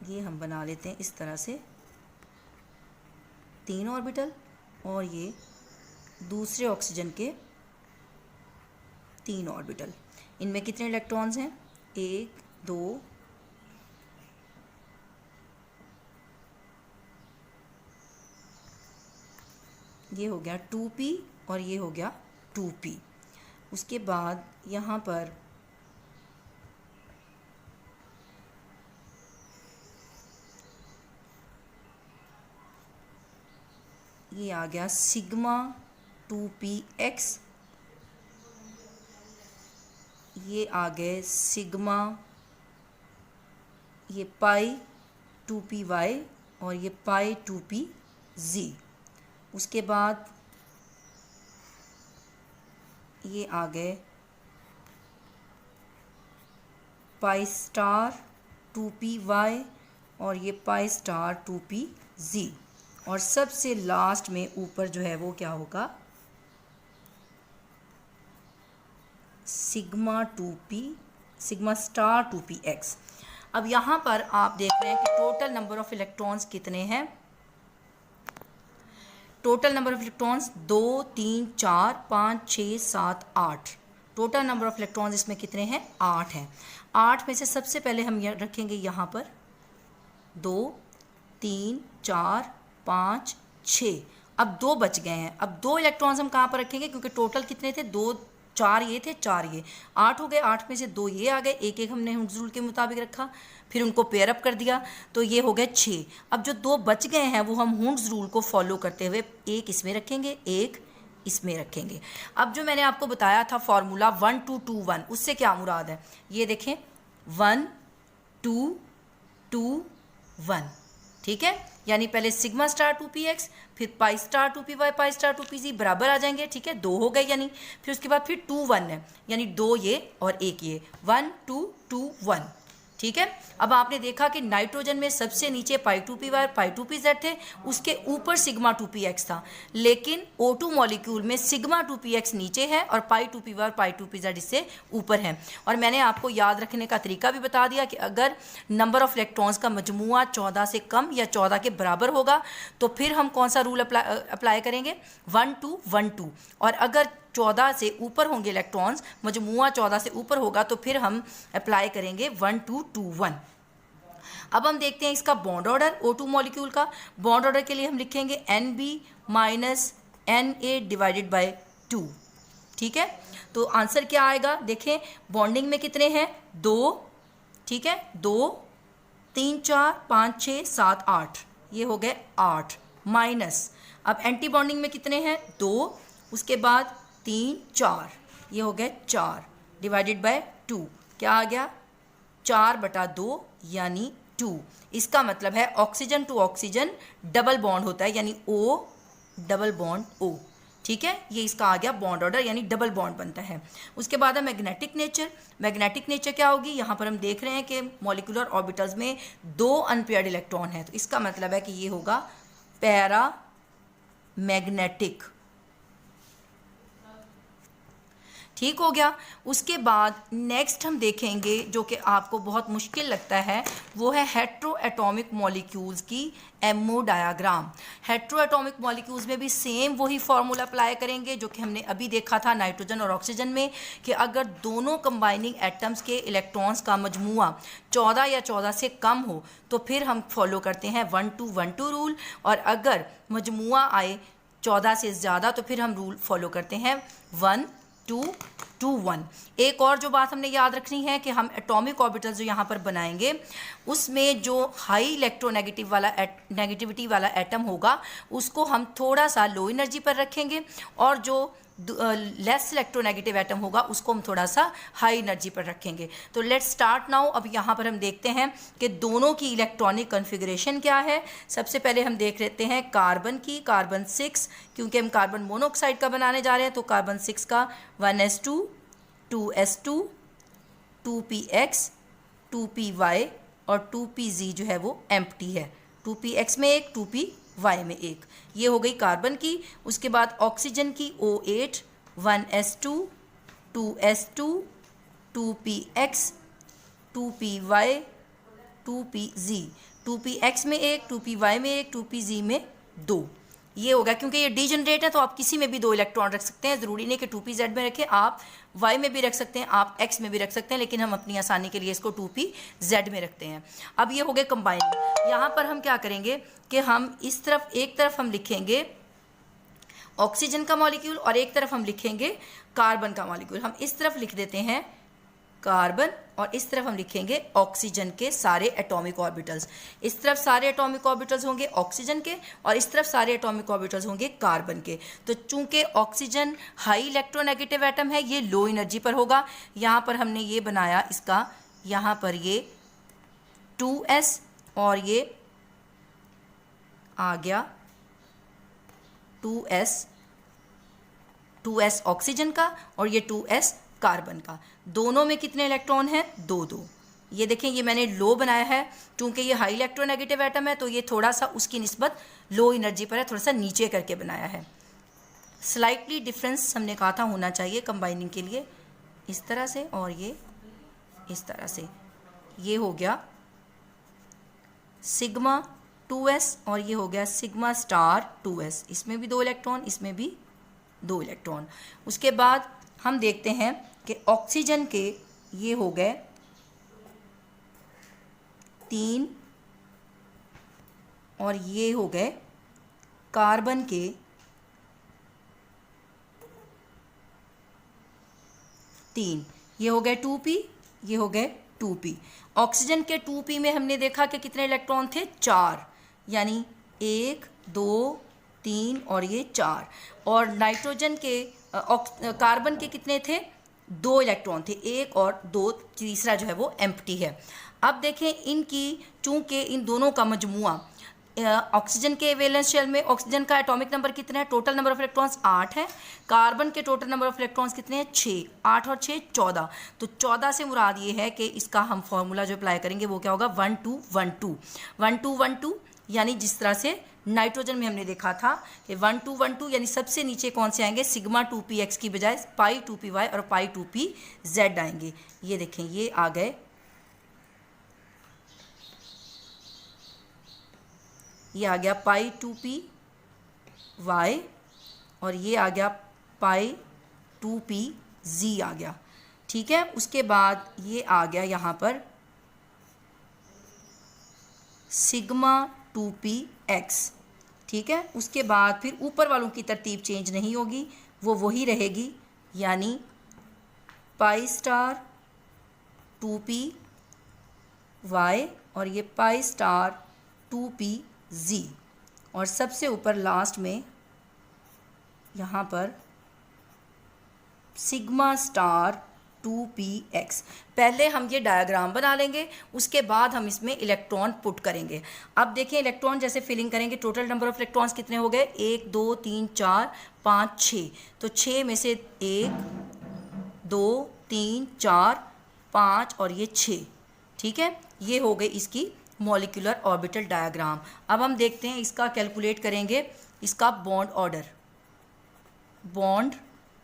ये हम बना लेते हैं इस तरह से 3 ऑर्बिटल, और ये दूसरे ऑक्सीजन के 3 ऑर्बिटल। इनमें कितने इलेक्ट्रॉन्स हैं, 1 2 ये हो गया 2p और ये हो गया 2p। उसके बाद यहाँ पर ये आ गया सिग्मा 2px, ये आ गए सिग्मा, ये पाई 2py और ये पाई 2pz। उसके बाद ये आ गए पाई स्टार 2py और ये पाई स्टार 2pz। और सबसे लास्ट में ऊपर जो है वो क्या होगा, sigma 2p, sigma star 2px। अब यहाँ पर आप देख रहे हैं कि टोटल नंबर ऑफ इलेक्ट्रॉन्स कितने हैं। Total number of electrons 2 3 4 5 6 7 8। Total number of electrons इसमें कितने हैं, 8 हैं। 8 में से सबसे पहले हम रखेंगे यहाँ पर 2 3 4 5 6। अब 2 बच गए हैं। अब 2 इलेक्ट्रॉन्स हम कहाँ पर रखेंगे, क्योंकि टोटल कितने थे, 2 4 ये थे, 4 ये, 8 हो गए। 8 में से 2 ये आ गए, एक एक हमने हुक्स रूल के मुताबिक रखा, फिर उनको पेयर अप कर दिया, तो ये हो गए 6। अब जो 2 बच गए हैं वो हम हुक्स रूल को फॉलो करते हुए एक इसमें रखेंगे, एक इसमें रखेंगे। अब जो मैंने आपको बताया था फॉर्मूला 1 2 2 1, उससे क्या मुराद है, ये देखें 1 2 2 1, ठीक है। यानी पहले सिग्मा स्टार 2px, फिर pi star 2py, pi star 2pz बराबर आ जाएंगे, ठीक है, 2 हो गए। यानी फिर उसके बाद फिर 2 1 है, यानी 2 ये और 1 ये, 1 2 2 1, ठीक है। अब आपने देखा कि नाइट्रोजन में सबसे नीचे पाई 2py और पाई 2pz थे, उसके ऊपर सिग्मा 2px था। लेकिन O2 मॉलिक्यूल में सिग्मा 2px नीचे है और पाई 2py और पाई 2pz इससे ऊपर है। और मैंने आपको याद रखने का तरीका भी बता दिया कि अगर नंबर ऑफ इलेक्ट्रॉन्स का मजमूआ 14 से कम या 14 के बराबर होगा तो फिर हम कौन सा रूल अप्लाई करेंगे, 1 2 1 2। और अगर 14 से ऊपर होंगे इलेक्ट्रॉन्स, मजमूआ 14 से ऊपर होगा, तो फिर हम अप्लाई करेंगे 1 2 2 1। अब हम देखते हैं इसका बॉन्ड ऑर्डर। O2 मॉलिक्यूल का बॉन्ड ऑर्डर के लिए हम लिखेंगे NB minus Na divided by 2, ठीक है। तो आंसर क्या आएगा, देखें बॉन्डिंग में कितने हैं, 2, ठीक है, 2 3 4 5 6 7 8, ये हो गए 8 माइनस। अब एंटी बॉन्डिंग में कितने हैं, 2, उसके बाद 3 4, ये हो गए 4 डिवाइडेड बाय 2, क्या आ गया 4/2 यानी 2। इसका मतलब है oxygen to oxygen double bond होता है, यानी O डबल बॉन्ड O, ठीक है। ये इसका आ गया बॉन्ड ऑर्डर, यानी डबल बॉन्ड बनता है। उसके बाद है मैग्नेटिक नेचर। मैग्नेटिक नेचर क्या होगी, यहाँ पर हम देख रहे हैं कि मॉलिक्यूलर ऑर्बिटल्स में 2 अनपेयर्ड इलेक्ट्रॉन है, तो इसका मतलब है कि ये होगा पैरा मैग्नेटिक, ठीक हो गया। उसके बाद नेक्स्ट हम देखेंगे जो कि आपको बहुत मुश्किल लगता है, वो है हेट्रो एटॉमिक मॉलिक्यूल्स की MO diagram. Hetero atomic molecules में भी सेम वही फार्मूला अप्लाई करेंगे जो कि हमने अभी देखा था नाइट्रोजन और ऑक्सीजन में, कि अगर दोनों कंबाइनिंग एटम्स के इलेक्ट्रॉन्स का मजमूआ 14 या 14 से कम हो तो फिर हम फॉलो करते हैं 1 2 1 2 रूल, और अगर मजमूआ आए 14 से ज़्यादा तो फिर हम रूल फॉलो करते हैं 1 2 2 1। एक और जो बात हमने याद रखनी है कि हम एटॉमिक ऑर्बिटल्स जो यहाँ पर बनाएंगे उसमें जो हाई नेगेटिविटी वाला एटम होगा उसको हम थोड़ा सा लो एनर्जी पर रखेंगे, और जो लेस इलेक्ट्रोनेगेटिव एटम होगा उसको हम थोड़ा सा हाई एनर्जी पर रखेंगे। तो लेट्स स्टार्ट नाउ। अब यहाँ पर हम देखते हैं कि दोनों की इलेक्ट्रॉनिक कॉन्फ़िगरेशन क्या है। सबसे पहले हम देख लेते हैं कार्बन की, कार्बन 6, क्योंकि हम कार्बन मोनोऑक्साइड का बनाने जा रहे हैं, तो कार्बन 6 का 1s2 2s2 2px 2py और 2pz जो है वो एम्प्टी है, 2px में एक 2py में एक, ये हो गई कार्बन की। उसके बाद ऑक्सीजन की O8 1s2 2s2 2px 2py 2pz, 2px में एक 2py में एक 2pz में 2, ये होगा। क्योंकि ये डीजनरेट है तो आप किसी में भी 2 इलेक्ट्रॉन रख सकते हैं, ज़रूरी नहीं कि 2pz में रखें, आप y में भी रख सकते हैं, आप x में भी रख सकते हैं, लेकिन हम अपनी आसानी के लिए इसको 2pz में रखते हैं। अब ये हो गए कंबाइनिंग। यहाँ पर हम क्या करेंगे कि हम इस तरफ एक तरफ हम लिखेंगे ऑक्सीजन का मॉलिक्यूल और एक तरफ हम लिखेंगे कार्बन का मॉलिक्यूल। हम इस तरफ लिख देते हैं कार्बन और इस तरफ हम लिखेंगे ऑक्सीजन के सारे एटॉमिक ऑर्बिटल्स। इस तरफ सारे एटॉमिक ऑर्बिटल्स होंगे ऑक्सीजन के और इस तरफ सारे एटॉमिक ऑर्बिटल्स होंगे कार्बन के। तो चूंकि ऑक्सीजन हाई इलेक्ट्रोनेगेटिव एटम है, ये लो एनर्जी पर होगा। यहाँ पर हमने ये बनाया इसका, यहाँ पर ये 2s और ये आ गया 2s ऑक्सीजन का और ये 2s कार्बन का। दोनों में कितने इलेक्ट्रॉन हैं? 2-2। ये देखें, ये मैंने लो बनाया है क्योंकि ये हाई इलेक्ट्रोनेगेटिव एटम है, तो ये थोड़ा सा उसकी निस्बत लो एनर्जी पर है, थोड़ा सा नीचे करके बनाया है। स्लाइटली डिफरेंस हमने कहा था होना चाहिए कंबाइनिंग के लिए, इस तरह से और ये इस तरह से। ये हो गया सिग्मा 2s और ये हो गया सिग्मा स्टार 2s। इसमें भी 2 इलेक्ट्रॉन, इसमें भी 2 इलेक्ट्रॉन। उसके बाद हम देखते हैं कि ऑक्सीजन के ये हो गए 3 और ये हो गए कार्बन के 3। ये हो गए 2p, ये हो गए 2p। ऑक्सीजन के 2p में हमने देखा कि कितने इलेक्ट्रॉन थे? 4, यानी 1 2 3 और ये 4। और नाइट्रोजन के कार्बन के कितने थे? 2 इलेक्ट्रॉन थे, 1 और 2, तीसरा जो है वो एम्प्टी है। अब देखें इनकी, चूंकि इन दोनों का मजमुआ ऑक्सीजन के वैलेंस शेल में ऑक्सीजन का एटॉमिक नंबर कितना है? टोटल नंबर ऑफ इलेक्ट्रॉन्स 8 है। कार्बन के टोटल नंबर ऑफ इलेक्ट्रॉन्स कितने हैं? 6। 8 और 6 14। तो 14 से मुराद ये है कि इसका हम फॉर्मूला जो अप्लाई करेंगे वो क्या होगा? 1 2 1 2 1 2 1 2, यानी जिस तरह से नाइट्रोजन में हमने देखा था कि 1 2 1 2, यानी सबसे नीचे कौन से आएंगे? सिग्मा 2px की बजाय पाई 2py और पाई 2pz आएंगे। ये देखें, ये आ गए, ये आ गया पाई 2py और ये आ गया पाई 2pz आ गया। ठीक है, उसके बाद ये आ गया यहाँ पर सिग्मा 2px। ठीक है, उसके बाद फिर ऊपर वालों की तरतीब चेंज नहीं होगी, वो वही रहेगी, यानी पाई स्टार 2py और ये पाई स्टार 2pz और सबसे ऊपर लास्ट में यहाँ पर सिग्मा स्टार 2px। पहले हम ये डायग्राम बना लेंगे, उसके बाद हम इसमें इलेक्ट्रॉन पुट करेंगे। अब देखिए इलेक्ट्रॉन जैसे फिलिंग करेंगे, टोटल नंबर ऑफ इलेक्ट्रॉन्स कितने हो गए? 1 2 3 4 5 6। तो 6 में से 1 2 3 4 5 और ये 6। ठीक है, ये हो गई इसकी मॉलिक्यूलर ऑर्बिटल डायग्राम। अब हम देखते हैं इसका कैलकुलेट करेंगे, इसका बॉन्ड ऑर्डर। बॉन्ड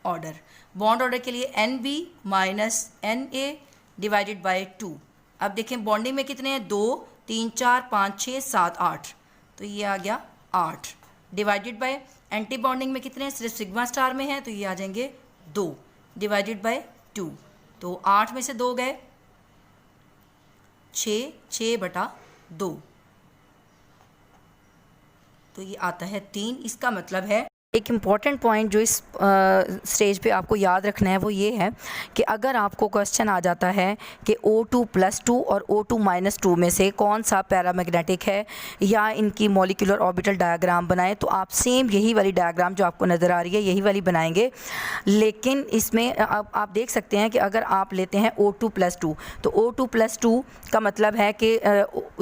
ऑर्डर के लिए NB minus NA divided by 2। अब देखें बॉन्डिंग में कितने हैं? 2 3 4 5 6 7 8, तो ये आ गया 8 डिवाइडेड बाय एंटी बॉन्डिंग में कितने हैं? सिर्फ सिग्मा स्टार में है, तो ये आ जाएंगे 2 डिवाइडेड बाय 2। तो 8 में से 2 गए 6/2, तो ये आता है 3। इसका मतलब है एक इम्पॉर्टेंट पॉइंट जो इस स्टेज पे आपको याद रखना है वो ये है कि अगर आपको क्वेश्चन आ जाता है कि O2+2 और O2-2 में से कौन सा पैरामैग्नेटिक है या इनकी मॉलिक्यूलर ऑर्बिटल डायग्राम बनाएं, तो आप सेम यही वाली डायग्राम जो आपको नज़र आ रही है यही वाली बनाएंगे। लेकिन इसमें आप देख सकते हैं कि अगर आप लेते हैं O2+2, तो O2+2 का मतलब है कि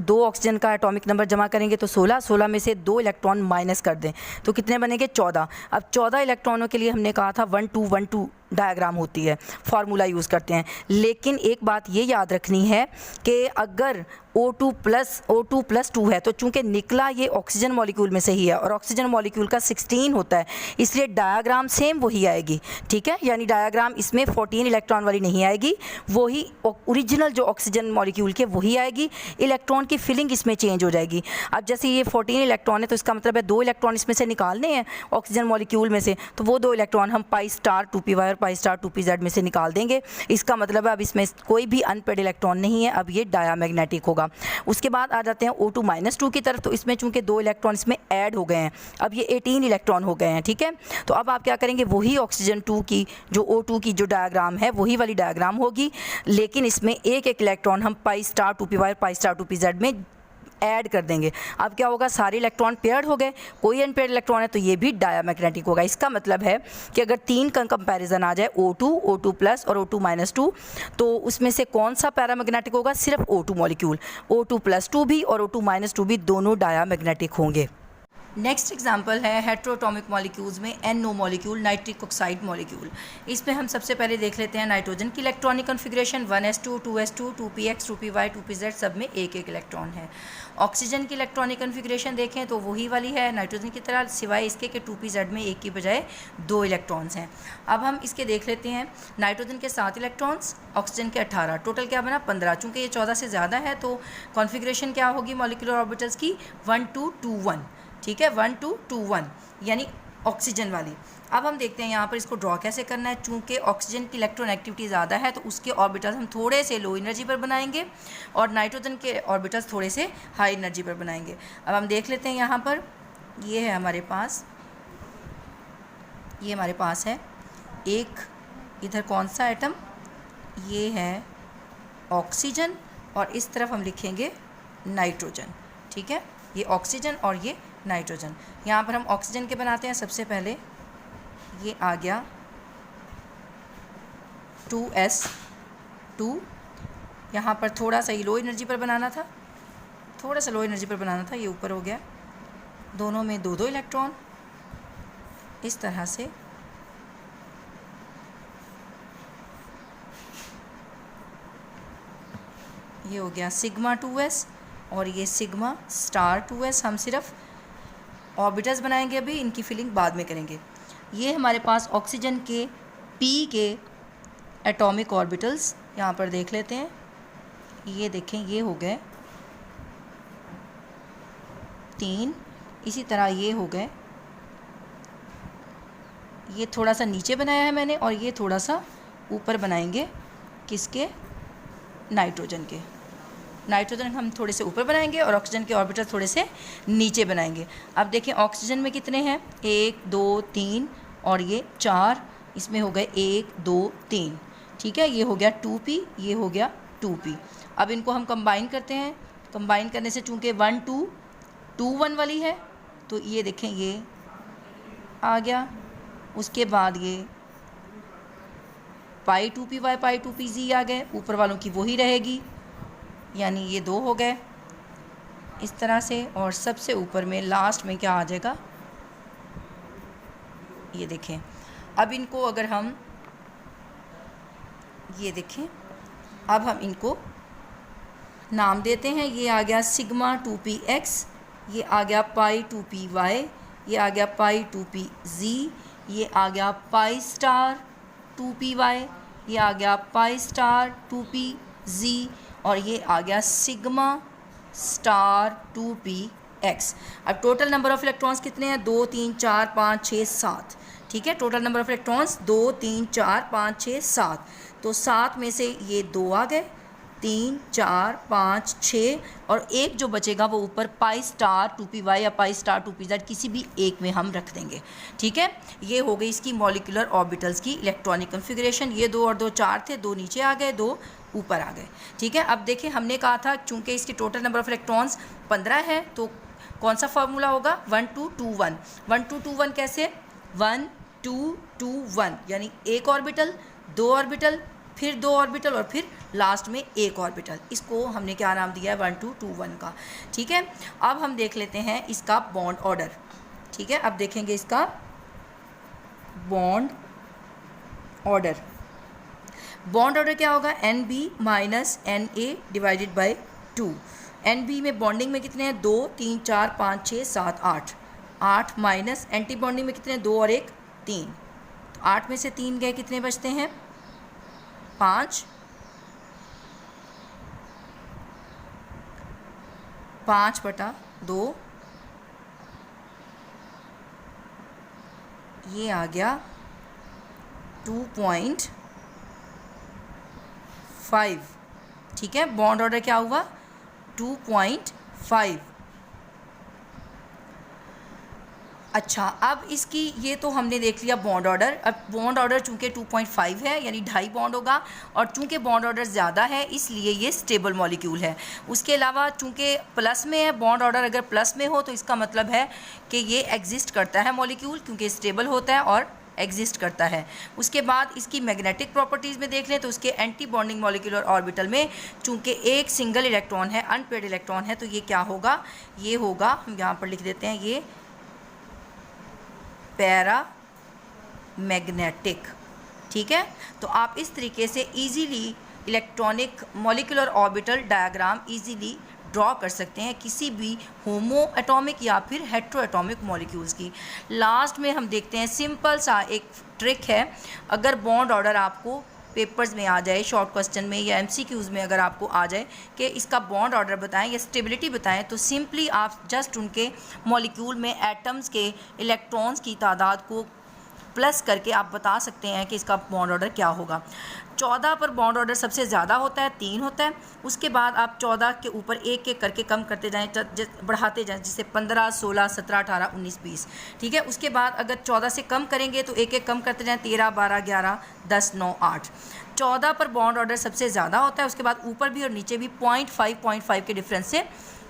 2 ऑक्सीजन का एटॉमिक नंबर जमा करेंगे तो 16 में से 2 इलेक्ट्रॉन माइनस कर दें तो कितने बनेंगे? 14। अब 14 इलेक्ट्रॉनों के लिए हमने कहा था 1 2 1 2 डायग्राम होती है, फार्मूला यूज़ करते हैं। लेकिन एक बात ये याद रखनी है कि अगर O2+2 है तो चूंकि निकला ये ऑक्सीजन मॉलिक्यूल में से ही है और ऑक्सीजन मॉलिक्यूल का 16 होता है, इसलिए डायग्राम सेम वही आएगी। ठीक है, यानी डायग्राम इसमें 14 इलेक्ट्रॉन वाली नहीं आएगी, वही ओरिजिनल जो ऑक्सीजन मॉलिक्यूल के वही आएगी। इलेक्ट्रॉन की फिलिंग इसमें चेंज हो जाएगी। अब जैसे ये 14 इलेक्ट्रॉन है तो इसका मतलब है 2 इलेक्ट्रॉन इसमें से निकालने हैं ऑक्सीजन मॉलिक्यूल में से, तो वो 2 इलेक्ट्रॉन हम पाई स्टार 2py और पाई स्टार 2pz में से निकाल देंगे। इसका मतलब है अब इसमें कोई भी अनपेड इलेक्ट्रॉन नहीं है, अब ये डायामैग्नेटिक होगा। उसके बाद आ जाते हैं O2-2 की तरफ। तो इसमें चूंकि 2 इलेक्ट्रॉन इसमें ऐड हो गए हैं, अब ये 18 इलेक्ट्रॉन हो गए हैं, ठीक है। तो अब आप क्या करेंगे, वही ऑक्सीजन 2 की जो O2 की जो डायग्राम है वही वाली डायग्राम होगी, लेकिन इसमें एक एक इलेक्ट्रॉन हम pi star 2p pi star 2pz में ऐड कर देंगे। अब क्या होगा, सारे इलेक्ट्रॉन पेयर्ड हो गए, कोई अनपेयर्ड इलेक्ट्रॉन है तो ये भी डायामैग्नेटिक होगा। इसका मतलब है कि अगर 3 का कंपैरिजन आ जाए O2, O2+ और O2-2, तो उसमें से कौन सा पैरामैग्नेटिक होगा, सिर्फ O2 मॉलिक्यूल। O2+2 भी और O2-2 भी दोनों डायामैग्नेटिक होंगे। नेक्स्ट एग्जाम्पल है हेट्रोटॉमिक मॉलिक्यूल्स में NO molecule, nitric oxide molecule. इसमें हम सबसे पहले देख लेते हैं नाइट्रोजन की electronic configuration 1s2, 2s2, 2px, 2py, 2pz, सब में एक एक इलेक्ट्रॉन है। ऑक्सीजन की इलेक्ट्रॉनिक कॉन्फ़िगरेशन देखें तो वही वाली है नाइट्रोजन की तरह, सिवाय इसके कि 2pz में एक की बजाय 2 इलेक्ट्रॉन्स हैं। अब हम इसके देख लेते हैं। नाइट्रोजन के 7 इलेक्ट्रॉन्स, ऑक्सीजन के 18, टोटल क्या बना 15। चूँकि ये 14 से ज़्यादा है तो कॉन्फ़िगरेशन क्या होगी मॉलिक्यूलर ऑर्बिटल्स की, 1-2-2-1, ठीक है, 1-2-2-1 यानी ऑक्सीजन वाली। अब हम देखते हैं यहाँ पर इसको ड्रॉ कैसे करना है। चूँकि ऑक्सीजन की इलेक्ट्रॉन एक्टिविटी ज़्यादा है तो उसके ऑर्बिटल्स हम थोड़े से लो एनर्जी पर बनाएंगे और नाइट्रोजन के ऑर्बिटल्स थोड़े से हाई एनर्जी पर बनाएंगे। अब हम देख लेते हैं यहाँ पर, ये है हमारे पास, ये हमारे पास है एक, इधर कौन सा एटम, ये है ऑक्सीजन और इस तरफ हम लिखेंगे नाइट्रोजन, ठीक है। ये ऑक्सीजन और ये नाइट्रोजन। यहाँ पर हम ऑक्सीजन के बनाते हैं। सबसे पहले ये आ गया 2s2, यहाँ पर थोड़ा सा ही लो एनर्जी पर बनाना था, थोड़ा सा लो एनर्जी पर बनाना था, ये ऊपर हो गया। दोनों में 2-2 इलेक्ट्रॉन, इस तरह से ये हो गया सिग्मा 2s और ये सिग्मा स्टार 2s। हम सिर्फ ऑर्बिटल्स बनाएंगे, अभी इनकी फिलिंग बाद में करेंगे। ये हमारे पास ऑक्सीजन के p के एटॉमिक ऑर्बिटल्स यहाँ पर देख लेते हैं। ये देखें, ये हो गए 3, इसी तरह ये हो गए, ये थोड़ा सा नीचे बनाया है मैंने और ये थोड़ा सा ऊपर बनाएंगे, किसके, नाइट्रोजन के। नाइट्रोजन हम थोड़े से ऊपर बनाएंगे और ऑक्सीजन के ऑर्बिटल थोड़े से नीचे बनाएंगे। अब देखें ऑक्सीजन में कितने हैं, 1 2 3 और ये 4, इसमें हो गए 1 2 3, ठीक है। ये हो गया 2p, ये हो गया 2p। अब इनको हम कंबाइन करते हैं। कंबाइन करने से चूँकि 1-2-2-1 वाली है तो ये देखें ये आ गया। उसके बाद ये पाई 2py पाई 2pz आ गए, ऊपर वालों की वही रहेगी, यानी ये 2 हो गए इस तरह से। और सबसे ऊपर में लास्ट में क्या आ जाएगा, ये देखें। अब इनको अगर हम ये देखें, अब हम इनको नाम देते हैं। ये आ गया सिग्मा 2px, ये आ गया पाई 2py, ये आ गया पाई 2pz, ये आ गया पाई स्टार 2py, ये आ गया पाई स्टार 2pz और ये आ गया सिग्मा स्टार 2px। अब टोटल नंबर ऑफ़ इलेक्ट्रॉन्स कितने हैं, 2 3 4 5 6 7, ठीक है। Total number of electrons 2 3 4 5 6 7। तो 7 में से ये 2 आ गए, 3 4 5 6 और एक जो बचेगा वो ऊपर पाई स्टार 2py या पाई स्टार 2pz किसी भी एक में हम रख देंगे, ठीक है। ये हो गई इसकी मॉलिक्यूलर ऑर्बिटल्स की इलेक्ट्रॉनिक कॉन्फ़िगरेशन। ये 2 और 2 4 थे, 2 नीचे आ गए, 2 ऊपर आ गए, ठीक है। अब देखें, हमने कहा था चूँकि इसकी टोटल नंबर ऑफ़ इलेक्ट्रॉन्स 15 है तो कौन सा फार्मूला होगा, 1-2-2-1। 1-2-2-1 कैसे, 1-2-2-1 यानी एक ऑर्बिटल, 2 ऑर्बिटल, फिर 2 ऑर्बिटल और फिर लास्ट में एक ऑर्बिटल। इसको हमने क्या नाम दिया है, 1-2-2-1 का, ठीक है। अब हम देख लेते हैं इसका बॉन्ड ऑर्डर, ठीक है। अब देखेंगे इसका बॉन्ड ऑर्डर। बॉन्ड ऑर्डर क्या होगा, NB minus NA divided by 2। NB में बॉन्डिंग में कितने हैं, 2 3 4 5 6 7 8, 8 माइनस एंटी बॉन्डिंग में कितने हैं, 2 और 1 3। तो 8 में से 3 गए, कितने बचते हैं, 5। 5/2 ये आ गया 2.5, ठीक है, बॉन्ड ऑर्डर क्या हुआ 2.5। अच्छा, अब इसकी ये तो हमने देख लिया बॉन्ड ऑर्डर। अब बॉन्ड ऑर्डर चूँकि 2.5 है यानी 2.5 बॉन्ड होगा, और चूँकि बॉन्ड ऑर्डर ज़्यादा है इसलिए ये स्टेबल मॉलिक्यूल है। उसके अलावा चूँकि प्लस में है, बॉन्ड ऑर्डर अगर प्लस में हो तो इसका मतलब है कि ये एग्जिस्ट करता है मॉलिक्यूल, क्योंकि स्टेबल होता है और एग्जिस्ट करता है। उसके बाद इसकी मैग्नेटिक प्रॉपर्टीज़ में देख लें तो उसके एंटी बॉन्डिंग मॉलिक्यूलर ऑर्बिटल में चूँकि एक सिंगल इलेक्ट्रॉन है, अनपेयर्ड इलेक्ट्रॉन है, तो ये क्या होगा, ये होगा, हम यहाँ पर लिख देते हैं, ये पैरा मैग्नेटिक, ठीक है। तो आप इस तरीके से easily electronic molecular orbital diagram easily draw कर सकते हैं किसी भी होमो एटॉमिक या फिर हेट्रो एटॉमिक मॉलिक्यूल्स की। लास्ट में हम देखते हैं सिंपल सा एक ट्रिक है। अगर बॉन्ड ऑर्डर आपको पेपर्स में आ जाए, शॉर्ट क्वेश्चन में या MCQs में अगर आपको आ जाए कि इसका बॉन्ड ऑर्डर बताएं या स्टेबिलिटी बताएं, तो सिंपली आप जस्ट उनके मॉलिक्यूल में एटम्स के इलेक्ट्रॉन्स की तादाद को प्लस करके आप बता सकते हैं कि इसका बॉन्ड ऑर्डर क्या होगा। 14 पर बॉन्ड ऑर्डर सबसे ज़्यादा होता है, 3 होता है। उसके बाद आप 14 के ऊपर एक एक करके कम करते जाएँ, बढ़ाते जाएँ, जैसे 15, 16, 17, 18, 19, 20, ठीक है। उसके बाद अगर 14 से कम करेंगे तो एक एक कम करते जाएँ, 13, 12, 11, 10, 9, 8। 14 पर बॉन्ड ऑर्डर सबसे ज़्यादा होता है। उसके बाद ऊपर भी और नीचे भी 0.5 के डिफरेंस से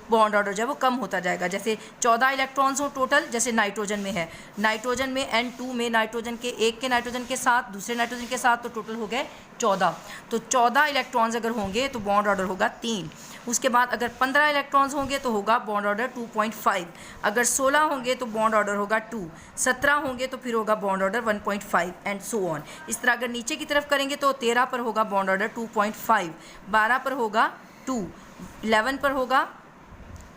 बॉन्ड ऑर्डर जो है वो कम होता जाएगा। जैसे 14 इलेक्ट्रॉन्स हो टोटल, जैसे नाइट्रोजन में है, नाइट्रोजन में N2 में नाइट्रोजन के एक के नाइट्रोजन के साथ दूसरे नाइट्रोजन के साथ तो टोटल हो गए 14। तो 14 इलेक्ट्रॉन्स अगर होंगे तो बॉन्ड ऑर्डर होगा 3। उसके बाद अगर 15 इलेक्ट्रॉन्स होंगे तो होगा बॉन्ड ऑर्डर 2.5। अगर 16 होंगे तो बॉन्ड ऑर्डर होगा 2, 17 होंगे तो फिर होगा bond order 1.5 and so on. इस तरह अगर नीचे की तरफ करेंगे तो 13 पर होगा बॉन्ड ऑर्डर 2.5, 12 पर होगा 2, 11 पर होगा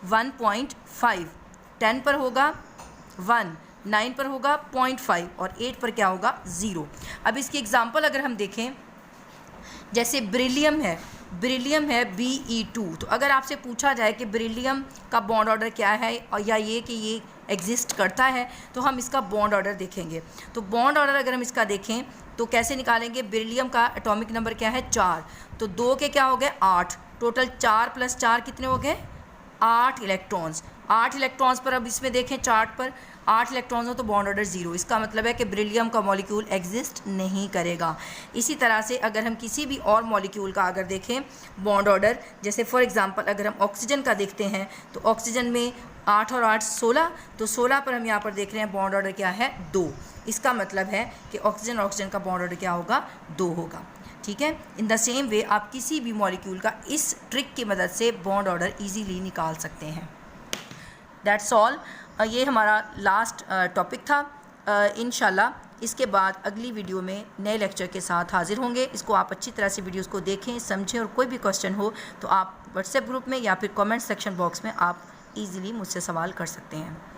1.5, 10 पर होगा 1, 9 पर होगा 0.5 और 8 पर क्या होगा 0। अब इसकी एग्जांपल अगर हम देखें, जैसे बेरिलियम है, बेरिलियम है Be2। तो अगर आपसे पूछा जाए कि बेरिलियम का बॉन्ड ऑर्डर क्या है और या ये कि ये एग्जिस्ट करता है, तो हम इसका बॉन्ड ऑर्डर देखेंगे। तो बॉन्ड ऑर्डर अगर हम इसका देखें तो कैसे निकालेंगे, बेरिलियम का एटॉमिक नंबर क्या है 4, तो 2 के क्या हो गए 8, टोटल 4 + 4 कितने हो गए 8 इलेक्ट्रॉन्स। 8 इलेक्ट्रॉन्स पर अब इसमें देखें चार्ट पर 8 इलेक्ट्रॉन्स हो तो बॉन्ड ऑर्डर 0। इसका मतलब है कि बेरिलियम का मॉलिक्यूल एग्जिस्ट नहीं करेगा। इसी तरह से अगर हम किसी भी और मॉलिक्यूल का अगर देखें बॉन्ड ऑर्डर, जैसे फॉर एग्जांपल अगर हम ऑक्सीजन का देखते हैं तो ऑक्सीजन में 8 और 8 16, तो 16 पर हम यहाँ पर देख रहे हैं बॉन्ड ऑर्डर क्या है 2। इसका मतलब है कि ऑक्सीजन ऑक्सीजन का बॉन्ड ऑर्डर क्या होगा 2 होगा, ठीक है। इन द सेम वे आप किसी भी मॉलिक्यूल का इस ट्रिक की मदद से बॉन्ड ऑर्डर इजीली निकाल सकते हैं। That's all. ये हमारा लास्ट टॉपिक था। इंशाल्लाह इसके बाद अगली वीडियो में नए लेक्चर के साथ हाजिर होंगे। इसको आप अच्छी तरह से वीडियोस को देखें, समझें, और कोई भी क्वेश्चन हो तो आप व्हाट्सएप ग्रुप में या फिर कमेंट सेक्शन बॉक्स में आप इजीली मुझसे सवाल कर सकते हैं।